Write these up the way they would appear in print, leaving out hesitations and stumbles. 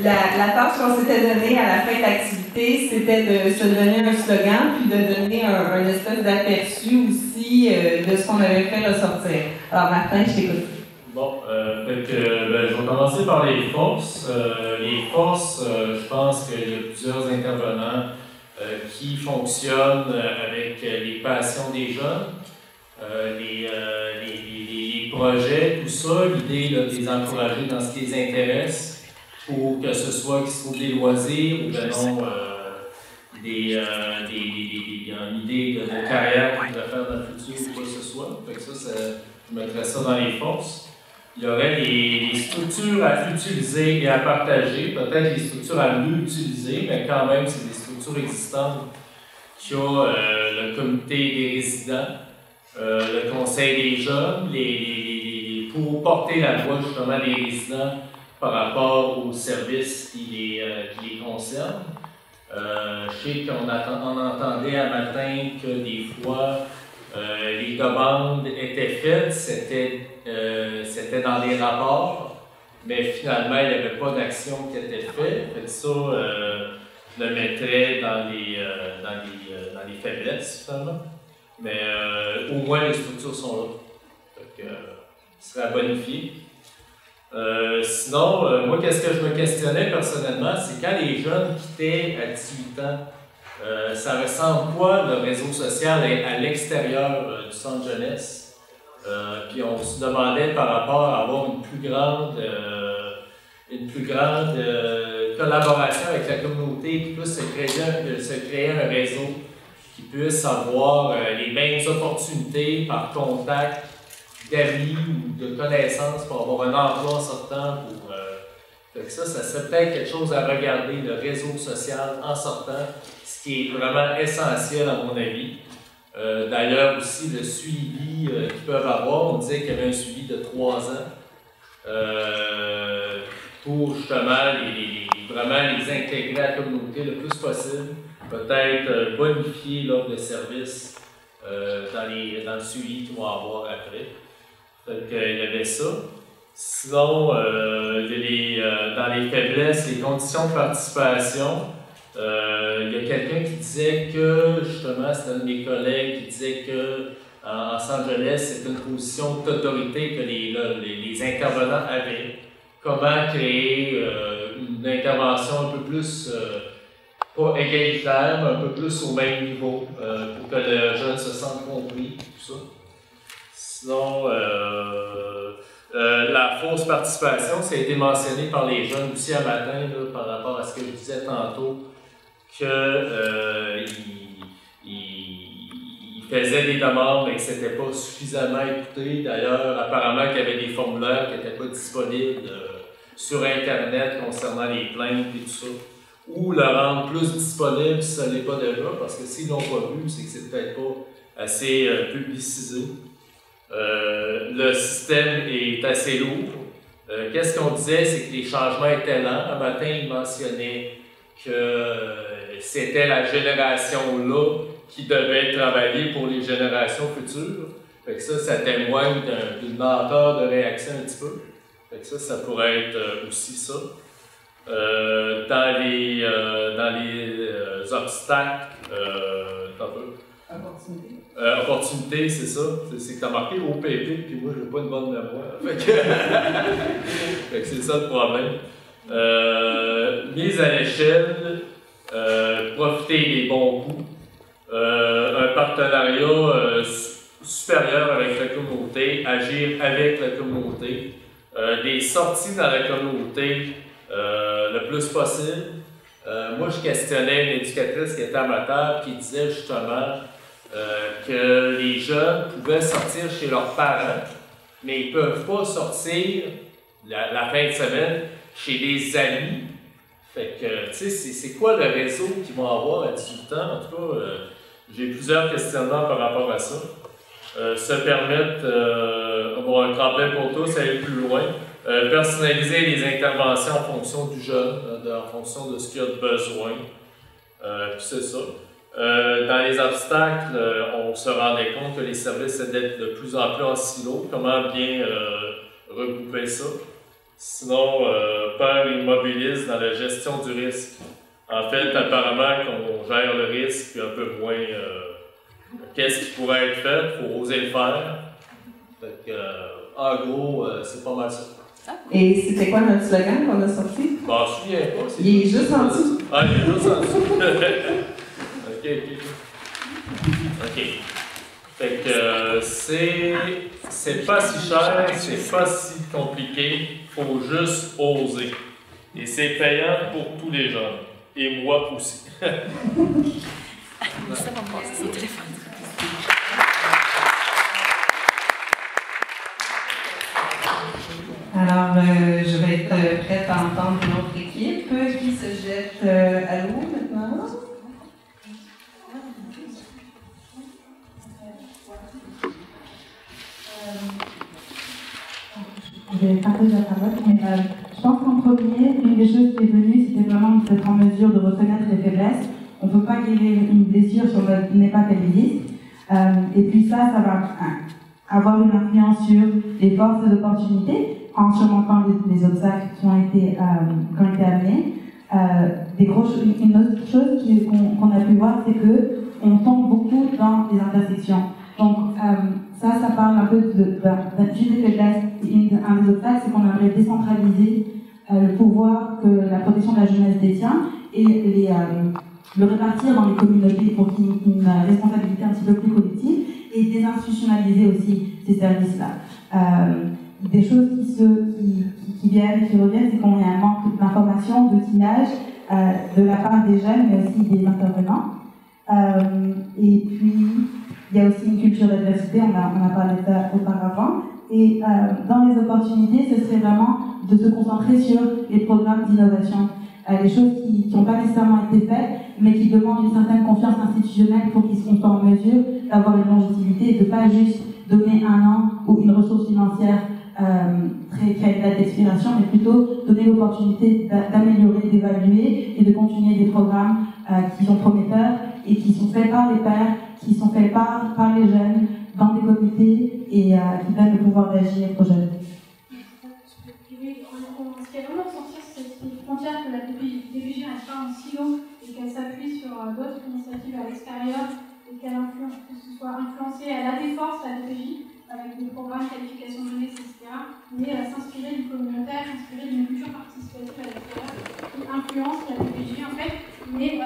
La tâche qu'on s'était donnée à la fin de l'activité, c'était de se donner un slogan, puis de donner un espèce d'aperçu aussi de ce qu'on avait fait ressortir. Alors Martin, je t'écoute. Bon, je vais commencer par les forces. Les forces, je pense qu'il y a plusieurs intervenants qui fonctionnent avec les passions des jeunes, les projets, tout ça, l'idée de les encourager dans ce qui les intéresse, pour que ce soit qu'ils se trouvent des loisirs ou non une idée de carrière qu'ils voudraient faire dans le futur ou quoi que ce soit. Fait que ça, je mettrais ça dans les forces. Il y aurait des structures à utiliser et à partager, peut-être des structures à mieux utiliser, mais quand même, c'est des structures existantes qui ont le comité des résidents, le conseil des jeunes, pour porter la voix justement des résidents par rapport aux services qui les concernent. Je sais qu'on entendait un matin que des fois, les demandes étaient faites, c'était dans les rapports, mais finalement, il n'y avait pas d'action qui était faite. Fait que ça, je le mettrais dans les faiblesses, finalement. Mais au moins, les structures sont là. Fait que, ce serait à bonifier. Sinon, moi, qu'est-ce que je me questionnais personnellement, c'est quand les jeunes quittaient à 18 ans, ça ressemble quoi le réseau social à l'extérieur du centre jeunesse? Puis on se demandait par rapport à avoir une plus grande collaboration avec la communauté, qui puisse se créer un réseau, qui puisse avoir les mêmes opportunités par contact d'amis ou de connaissances pour avoir un emploi en sortant. Fait que ça serait peut-être quelque chose à regarder, le réseau social en sortant, ce qui est vraiment essentiel à mon avis. D'ailleurs aussi le suivi qu'ils peuvent avoir, on disait qu'il y avait un suivi de 3 ans pour justement vraiment les intégrer à la communauté le plus possible, peut-être bonifier l'offre de service dans le suivi qu'ils vont avoir après. Fait qu'il y avait ça. Sinon, dans les faiblesses, les conditions de participation, il y a quelqu'un qui disait que, justement, c'était un de mes collègues qui disait que en centre jeunesse, c'est une position d'autorité que les intervenants avaient. Comment créer une intervention un peu plus, pas égalitaire, mais un peu plus au même niveau, pour que le jeune se sente compris, tout ça. Sinon, la fausse participation, ça a été mentionné par les jeunes aussi un matin, là, par rapport à ce que je disais tantôt, qu'ils faisaient des demandes et que ce n'était pas suffisamment écouté. D'ailleurs, apparemment qu'il y avait des formulaires qui n'étaient pas disponibles sur Internet concernant les plaintes et tout ça. Ou le rendre plus disponible si ce n'est pas déjà, parce que s'ils ne l'ont pas vu, c'est que c'est peut-être pas assez publicisé. Le système est assez lourd. Qu'est-ce qu'on disait, c'est que les changements étaient lents. Un matin, il mentionnait que c'était la génération-là qui devait travailler pour les générations futures. Fait que ça témoigne d'une lenteur de réaction un petit peu. Fait que ça pourrait être aussi ça. Dans les obstacles, opportunité, c'est ça. C'est que tu as marqué OPP, puis moi, je n'ai pas une bonne mémoire. Fait que c'est ça le problème. Mise à l'échelle, profiter des bons coups, un partenariat supérieur avec la communauté, agir avec la communauté, des sorties dans la communauté le plus possible. Moi, je questionnais une éducatrice qui était à ma table qui disait justement que les jeunes pouvaient sortir chez leurs parents, mais ils ne peuvent pas sortir la fin de semaine chez des amis. Fait que, tu sais, c'est quoi le réseau qu'ils vont avoir à 18 ans? En tout cas, j'ai plusieurs questionnements par rapport à ça. Se permettre, avoir un tremplin pour tous, aller plus loin. Personnaliser les interventions en fonction du jeune, en fonction de ce qu'il a besoin. Puis c'est ça. Dans les obstacles, on se rendait compte que les services étaient de plus en plus en silo. Comment bien regrouper ça? Sinon, perd immobilise dans la gestion du risque. En fait, apparemment qu'on gère le risque un peu moins qu'est-ce qui pourrait être fait, il faut oser le faire. Fait que, en gros, c'est pas mal ça. Et c'était quoi notre slogan qu'on a sorti? Je m'en souviens pas. Il est juste en dessous. Ah, il est juste en dessous. OK. Fait que c'est pas si cher, c'est pas si compliqué, faut juste oser. Et c'est payant pour tous les jeunes. Et moi aussi. Alors, je vais être prête à entendre notre équipe qui se jette à l'eau maintenant. Je vais partager la parole, mais je pense qu'en premier, une des choses qui est venue, c'était vraiment d'être en mesure de reconnaître les faiblesses. On ne peut pas guérir une blessure si on n'est pas qu'elle existe. Et puis ça va avoir une influence sur les forces et les opportunités en surmontant les obstacles qui ont été amenés. Une autre chose qu'on a pu voir, c'est qu'on tombe beaucoup dans les intersections. Donc ça parle un peu d'une des faiblesses. Un des obstacles, c'est qu'on aimerait décentraliser le pouvoir que la protection de la jeunesse détient et le répartir dans les communautés pour qu'il y ait une responsabilité un petit peu plus collective et désinstitutionnaliser aussi ces services-là. Des choses qui reviennent, c'est qu'on a un manque d'information, d'outillage de la part des jeunes, mais aussi des intervenants. Et puis, il y a aussi une culture d'adversité, on a parlé de ça auparavant. Et dans les opportunités, ce serait vraiment de se concentrer sur les programmes d'innovation. Les choses qui n'ont pas nécessairement été faites, mais qui demandent une certaine confiance institutionnelle pour qu'ils soient en mesure d'avoir une longévité et de ne pas juste donner un an ou une ressource financière qui a une date d'expiration, mais plutôt donner l'opportunité d'améliorer, d'évaluer et de continuer des programmes qui sont prometteurs et qui sont faits par les pairs, qui sont faits par les jeunes, dans des comités et qui donnent le pouvoir d'agir aux jeunes. Ce qui est vraiment ressorti, c'est une frontière que la DPJ reste pas en silo et qu'elle s'appuie sur d'autres initiatives à l'extérieur et que ce soit influencé, elle a des forces, la DPJ, avec des programmes, qualification de jeunesse, etc. Mais s'inspirer du communautaire, s'inspirer d'une culture participative à l'extérieur qui influence la DPJ en fait. Mais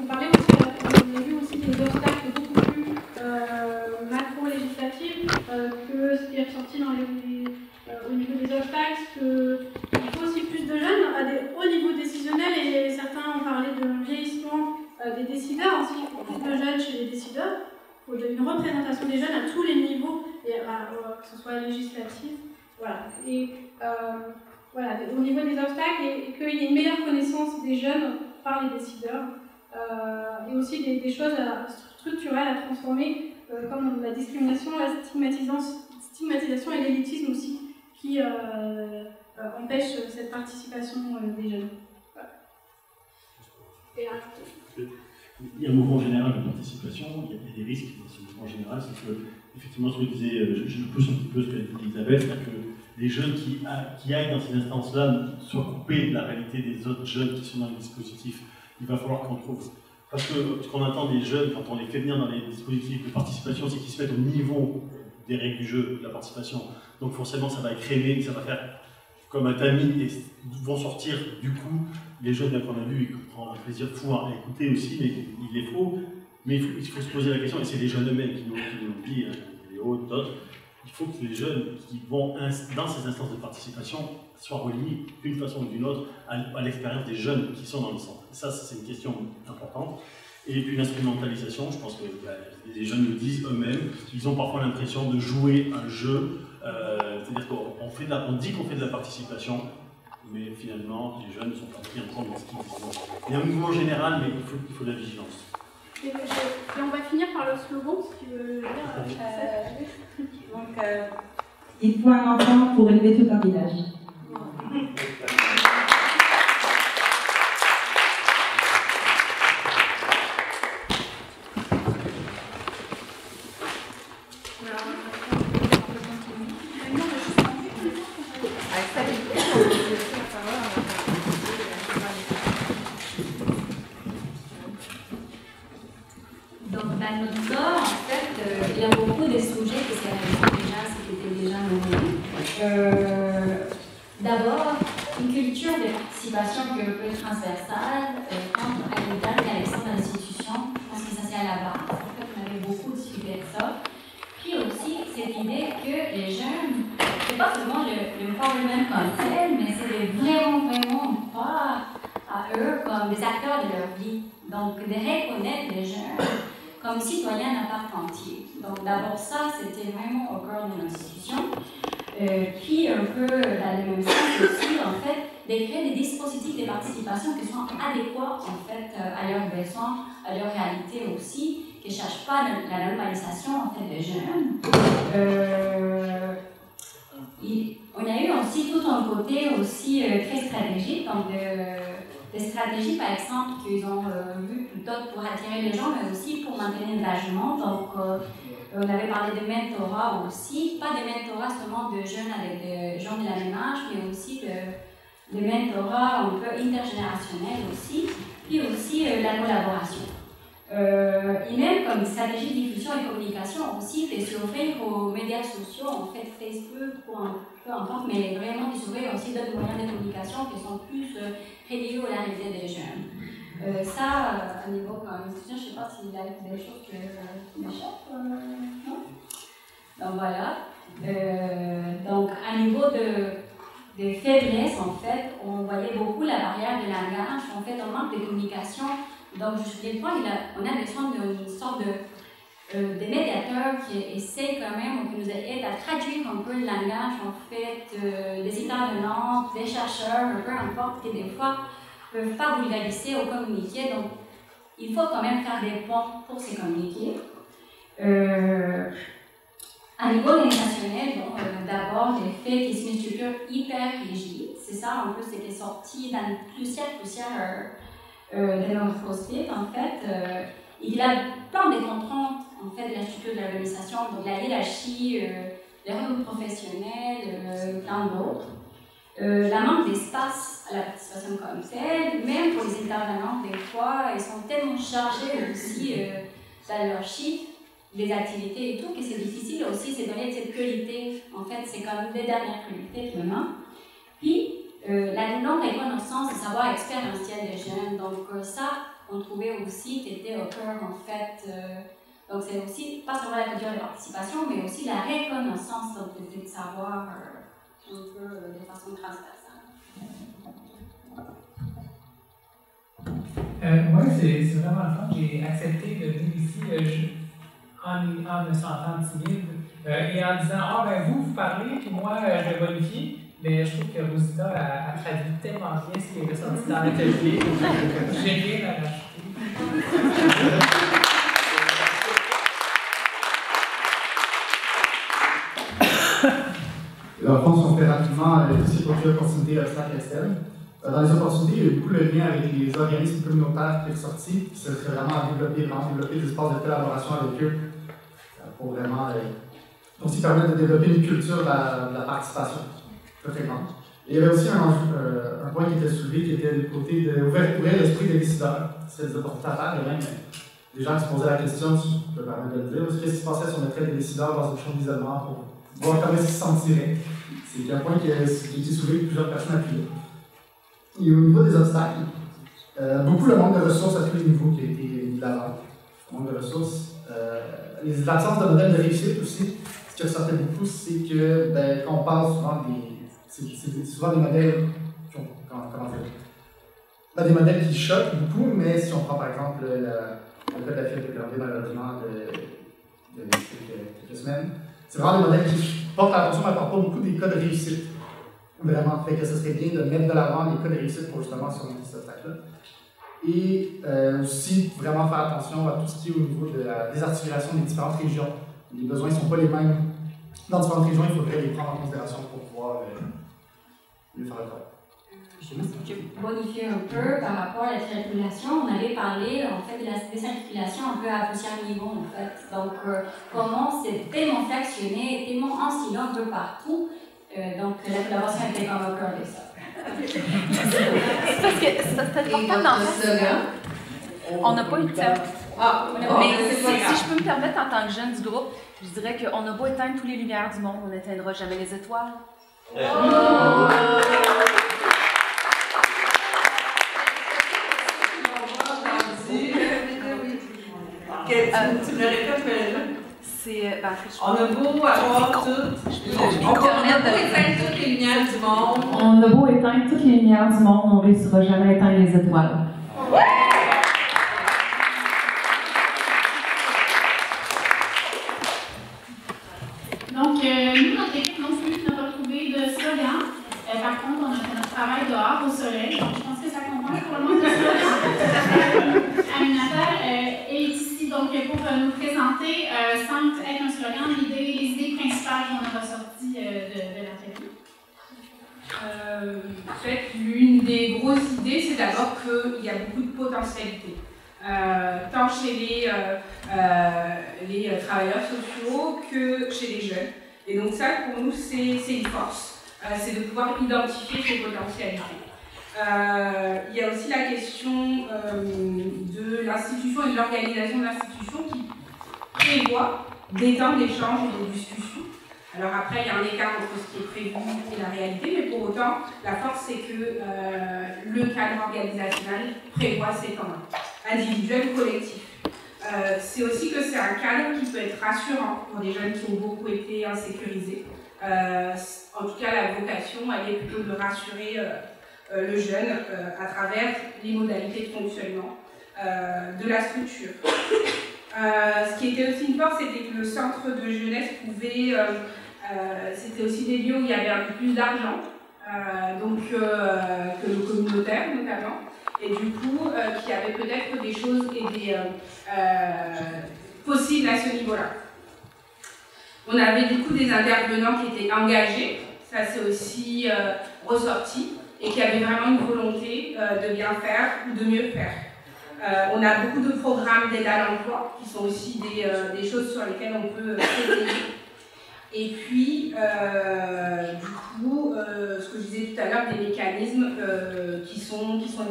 on parlait aussi, on a vu aussi des obstacles beaucoup plus macro-législatifs que ce qui est ressorti au niveau des obstacles, qu'il faut aussi plus de jeunes à des hauts niveaux décisionnels et certains ont parlé de vieillissement des décideurs, aussi il faut plus de jeunes chez les décideurs. Il faut une représentation des jeunes à tous les niveaux, et, que ce soit législatif, voilà. Et voilà, au niveau des obstacles, et qu'il y ait une meilleure connaissance des jeunes par les décideurs, et aussi des choses structurelles à transformer, comme la discrimination, la stigmatisation et l'élitisme aussi, qui empêchent cette participation des jeunes. Voilà. Et là, il y a un mouvement général de participation, il y a des risques dans ce mouvement général, c'est que, effectivement, ce que disait, je pousse un petit peu ce qu'a dit Isabelle, c'est que les jeunes qui aillent dans ces instances-là soient coupés de la réalité des autres jeunes qui sont dans les dispositifs. Il va falloir qu'on trouve. Parce que ce qu'on entend des jeunes, quand on les fait venir dans les dispositifs de participation, c'est qu'ils se mettent au niveau des règles du jeu, de la participation. Donc forcément, ça va écrémer, ça va faire comme un tamis, et vont sortir, du coup, les jeunes, d'un point de vue, ils prennent un plaisir fou à écouter aussi, mais il est faux. Mais il faut se poser la question, et c'est les jeunes eux-mêmes qui nous le disent, les autres, d'autres. Il faut que les jeunes qui vont dans ces instances de participation soient reliés d'une façon ou d'une autre à l'expérience des jeunes qui sont dans le centre. Ça, c'est une question importante. Et puis l'instrumentalisation, je pense que les jeunes le disent eux-mêmes, ils ont parfois l'impression de jouer un jeu, c'est-à-dire qu'on dit qu'on fait de la participation, mais finalement, les jeunes ne sont pas pris en compte dans ce qu'ils disent. Il y a un mouvement général, mais il faut de la vigilance. Et on va finir par le slogan, si tu veux le dire. Donc, Il faut un enfant pour élever tout un village. Donc, dans notre cas, en fait, il y a beaucoup de sujets qui c'était déjà nommé. D'abord, une culture de participation qui est un peu transversale, contre une direction de l'institution. Je pense que ça, c'est à la base. En fait, on avait beaucoup discuté de ça. Puis aussi, cette idée que les jeunes, c'est pas seulement le parlement comme tel, mais c'est de vraiment croire à eux comme des acteurs de leur vie. Donc, de reconnaître les jeunes comme citoyens à part entière. Donc, d'abord, ça, c'était vraiment au cœur de l'institution. Puis, un peu dans le même sens aussi, en fait, de créer des dispositifs de participation qui sont adéquats, en fait, à leurs besoins, à leur réalité aussi, qui ne cherchent pas la normalisation, en fait, des jeunes. On a eu aussi tout un côté aussi très stratégique, donc des stratégies, par exemple, qu'ils ont vues plutôt pour attirer les gens, mais aussi pour maintenir l'engagement. Donc, on avait parlé de mentorat aussi, pas de mentorat seulement de jeunes avec des gens de la même âge, mais aussi de mentorat un peu intergénérationnel aussi, puis aussi la collaboration. Et même comme stratégie de diffusion et communication aussi, de s'ouvrir aux médias sociaux, en fait Facebook ou peu importe, mais vraiment de s'ouvrir aussi d'autres moyens de communication qui sont plus reliés à la réalité des jeunes. Ça, à niveau comme institution, je ne sais pas s'il y a des choses qui m'échappent, non? Donc voilà. Donc à niveau de faiblesse, en fait, on voyait beaucoup la barrière de langage, en fait, on manque de communication. Donc, jusqu'à quel point on a besoin d'une sorte de médiateur qui essaie quand même, ou qui nous aide à traduire un peu le langage, en fait, des intervenants, des chercheurs, peu importe, qui des fois ne peuvent pas vulgariser ou communiquer. Donc, il faut quand même faire des ponts pour se communiquer. À niveau organisationnel, bon, d'abord, les faits qui sont une structure hyper rigide. C'est ça, un peu, ce qui est sorti dans plusieurs de notre post-it, en fait. Il y a plein de contraintes, en fait, de la structure de l'organisation, donc la hiérarchie, les rôles professionnels, plein d'autres. La manque d'espace à la participation comme telle, même pour les intervenants, des fois, ils sont tellement chargés aussi dans leurs chiffres, les activités et tout, que c'est difficile aussi de se donner cette priorité. En fait, c'est comme des dernières priorités qui me manquent. Puis, la non-reconnaissance du savoir expérientiel des jeunes, donc ça, on trouvait aussi qui était au cœur, en fait. Donc, c'est aussi, pas seulement la culture de participation, mais aussi la reconnaissance de ce savoir un peu de façon transversale. Moi, c'est vraiment le fun. J'ai accepté de venir ici en me sentant timide et en disant « Ah, ben vous parlez, puis moi, je vais bonifier. » Mais je trouve que Rosita a traduit tellement bien ce qui est ressorti dans l'atelier. J'ai rien à rajouter. Dans le fond, si on fait rapidement aussi pour la continuité obstacle externe. Dans les opportunités, il y a eu beaucoup le lien avec les organismes communautaires qui est sorti. C'est vraiment à développer des espaces de collaboration avec eux pour vraiment aussi permettre de développer une culture de la participation. Très grande. Et il y avait aussi un point qui était soulevé, qui était le côté d'ouvrir l'esprit des décideurs. C'est des opportunités à faire, et même des gens qui se posaient la question, si je peux me permettre de le dire, qu'est-ce qui se passait si on mettrait des décideurs dans une chambre d'isolement pour voir comment ils se sentiraient. C'est un point qui a été soulevé de plusieurs personnes appuyées. Et au niveau des obstacles, beaucoup le manque de ressources à tous les niveaux qui a été mis de l'avant. Le manque de ressources. L'absence de modèles de réussite aussi. Ce qui ressortait beaucoup, c'est que quand on parle souvent c'est souvent des modèles des modèles qui choquent beaucoup, mais si on prend par exemple le cas de la fille de Grandet malheureusement de quelques semaines, c'est vraiment des modèles qui portent l'attention, mais n'apportent pas beaucoup des cas de réussite. Vraiment, fait que ce serait bien de mettre de l'avant les cas de réussite pour justement surmonter cet obstacle-là. Et aussi vraiment faire attention à tout ce qui est au niveau de la désarticulation des différentes régions. Les besoins ne sont pas les mêmes dans différentes régions, il faudrait les prendre en considération pour pouvoir mieux faire le travail. Je modifie un peu par rapport à la triangulation. On avait parlé en fait de la décirculation un peu à plusieurs niveaux en fait. Donc comment c'est tellement fractionné, tellement ensilé un peu partout. Donc la collaboration était comme un cœur de ça. Parce que c'est important dans le slogan. On n'a pas eu de temps. Mais si je peux me permettre en tant que jeune du groupe, je dirais qu'on n'a pas éteindre toutes les lumières du monde, on n'éteindra jamais les étoiles. Tu me répètes, c'est. On a beau avoir on a beau éteindre toutes les lumières du monde. On a beau éteindre toutes les lumières du monde, on ne réussira jamais à éteindre les étoiles. Donc, nous, notre équipe non plus n'a pas trouvé de slogan. Par contre, on a fait notre travail dehors au soleil. Donc, je pense que ça compense pour le monde de slogan. Aminata est ici donc, pour nous présenter, sans être un slogan, les idées principales qu'on a ressorties de l'atelier. En fait, l'une des grosses idées, c'est d'abord qu'il y a beaucoup de potentialités. Tant chez les travailleurs sociaux que chez les jeunes. Et donc ça, pour nous, c'est une force. C'est de pouvoir identifier ces potentialités. Il y a aussi la question de l'institution et de l'organisation de l'institution qui prévoit des temps d'échange et de discussion. Alors après, il y a un écart entre ce qui est prévu et la réalité, mais pour autant, la force, c'est que le cadre organisationnel prévoit ces temps-là, individuels ou collectifs. C'est aussi que c'est un cadre qui peut être rassurant pour des jeunes qui ont beaucoup été insécurisés. En tout cas, la vocation, elle est plutôt de rassurer le jeune à travers les modalités de fonctionnement de la structure. Ce qui était aussi une force, c'était que le centre de jeunesse pouvait... c'était aussi des lieux où il y avait un peu plus d'argent, que le communautaire notamment, et du coup, qui avait peut-être des choses et des possibles à ce niveau-là. On avait du coup des intervenants qui étaient engagés, ça c'est aussi ressorti, et qui avaient vraiment une volonté de bien faire ou de mieux faire. On a beaucoup de programmes d'aide à l'emploi, qui sont aussi des choses sur lesquelles on peut s'aider. Et puis, du coup, ce que je disais tout à l'heure, des mécanismes qui sont existants.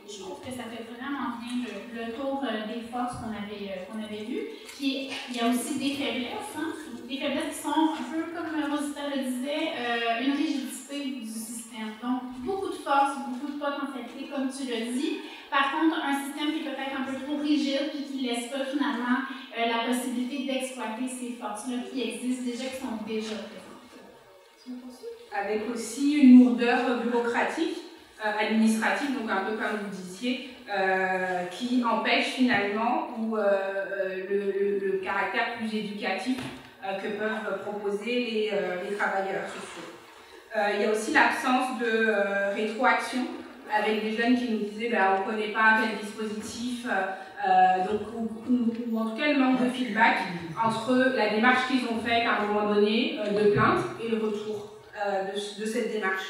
Je trouve que ça fait vraiment bien le tour des forces qu'on avait vues. Puis, il y a aussi des faiblesses, des faiblesses qui sont un peu, comme Rosita le disait, une rigidité du système. Donc, beaucoup de force, beaucoup de potentialité, comme tu l'as dit. Par contre, un système qui est peut-être un peu trop rigide et qui ne laisse pas finalement la possibilité d'exploiter ces forces-là qui existent déjà, qui sont déjà présentes. Avec aussi une lourdeur bureaucratique, administrative, donc un peu comme vous disiez, qui empêche finalement le caractère plus éducatif que peuvent proposer les travailleurs sociaux. Il y a aussi l'absence de rétroaction, avec des jeunes qui nous disaient on ne connaît pas tel dispositif, ou en tout cas le manque de feedback entre la démarche qu'ils ont faite à un moment donné de plainte et le retour de cette démarche.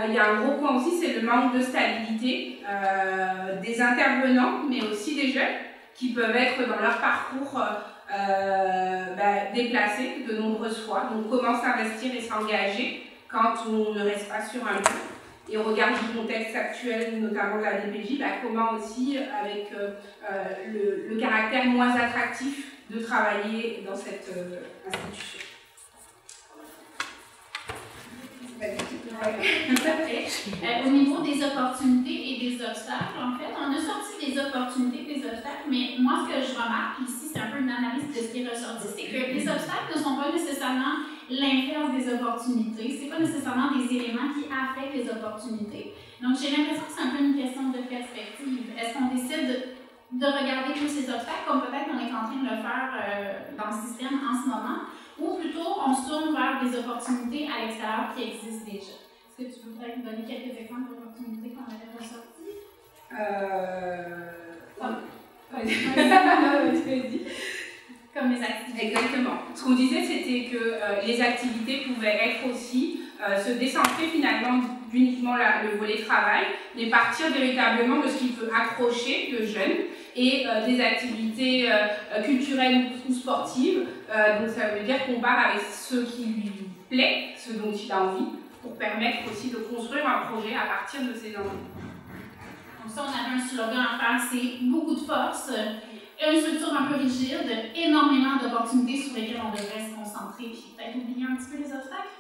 Il y a un gros point aussi, c'est le manque de stabilité des intervenants, mais aussi des jeunes qui peuvent être dans leur parcours déplacés de nombreuses fois. Donc comment s'investir et s'engager quand on ne reste pas sur un lieu. Et au regard du contexte actuel, notamment de la DPJ, comment aussi, avec le caractère moins attractif de travailler dans cette institution. Au niveau des opportunités et des obstacles, en fait, on a sorti des opportunités et des obstacles, mais moi, ce que je remarque ici, c'est un peu une analyse de ce qui est ressorti, c'est que les obstacles ne sont pas nécessairement l'inverse des opportunités, c'est pas nécessairement des éléments qui affectent les opportunités. Donc, j'ai l'impression que c'est un peu une question de perspective. Est-ce qu'on décide de regarder tous ces obstacles, comme peut-être on est en train de le faire dans le système en ce moment, ou plutôt on se tourne vers des opportunités à l'extérieur qui existent déjà? Est-ce que tu peux peut-être nous donner quelques exemples d'opportunités qu'on avait ressorties? comme les activités. Exactement. Ce qu'on disait, c'était que les activités pouvaient être aussi se décentrer finalement d'uniquement le volet travail, mais partir véritablement de ce qui peut accrocher le jeune et des activités culturelles ou sportives. Donc ça veut dire qu'on part avec ce qui lui plaît, ce dont il a envie, pour permettre aussi de construire un projet à partir de ses envies. Donc ça, on avait un slogan à faire, c'est beaucoup de force, une structure un peu rigide, énormément d'opportunités sur lesquelles on devrait se concentrer, puis peut-être oublier un petit peu les obstacles.